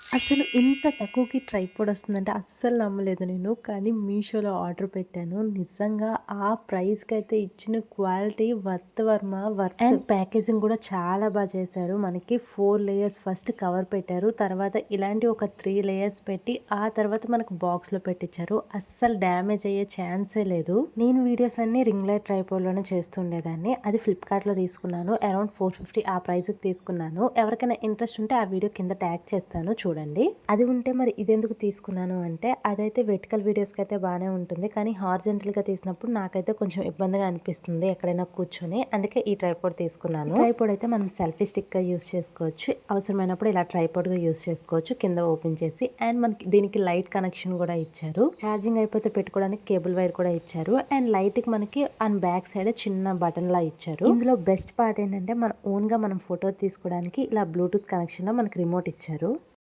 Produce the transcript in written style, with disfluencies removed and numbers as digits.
అసలు ఇంత తక్కువకి ట్రైపాడ్ వస్తుందంటే అస్సలు నమ్మలేదు నేను. కానీ మీషోలో ఆర్డర్ పెట్టాను. నిజంగా ఆ ప్రైస్‌కైతే ఇచ్చిన quality worth Varma worth. And packaging కూడా చాలా చేశారు. మనకి 4 లేయర్స్ ఫస్ట్ కవర్ పెట్టారు. తర్వాత ఇలాంటి ఒక 3 లేయర్స్ పెట్టి ఆ తర్వాత మనకు బాక్స్‌లో పెట్టించారు. అస్సలు డ్యామేజ్ అయ్యే ఛాన్సే లేదు. నేను వీడియోస్ అన్నీ రింగ్ లైట్ ట్రైపాడ్‌లోనే చేస్తుండేదాన్ని. అది ఫ్లిప్‌కార్ట్‌లో తీసుకున్నాను. అరౌండ్ 450 ఆ ప్రైస్‌కి తీసుకున్నాను. ఎవరికైనా ఇంట్రెస్ట్ ఉంటే ఆ వీడియో కింద ట్యాగ్ చేస్తాను చూడండి. అది ఉంటే మరి ఇదెందుకు తీసుకున్నాను అంటే అదైతే వెర్టికల్ వీడియోస్కి అయితే బాగానే ఉంటుంది. కానీ హారిజాంటల్గా తీసినప్పుడు నాకైతే కొంచెం ఇబ్బందిగా అనిపిస్తుంది ఎక్కడైనా కూర్చొని. అందుకే ఈ ట్రైపాడ్ తీసుకున్నాను. ట్రైపాడ్ అయితే మనం సెల్ఫీ స్టిక్ గా యూస్ చేసుకోవచ్చు. అవసరమైనప్పుడు ఇలా ట్రైపాడ్ గా యూస్ చేసుకోవచ్చు కింద ఓపెన్ చేసి. అండ్ మనకి దీనికి లైట్ కనెక్షన్ కూడా ఇచ్చారు. ఛార్జింగ్ అయిపోతే పెట్టుకోవడానికి కేబుల్ వైర్ కూడా ఇచ్చారు. అండ్ లైట్ కి మనకి ఆన్ బ్యాక్ సైడ్ చిన్న బటన్ లా ఇచ్చారు. ఇందులో బెస్ట్ పార్ట్ ఏంటంటే మన ఓన్ గా మనం ఫోటో తీసుకోవడానికి ఇలా బ్లూటూత్ కనెక్షన్ లో మనకి రిమోట్ ఇచ్చారు.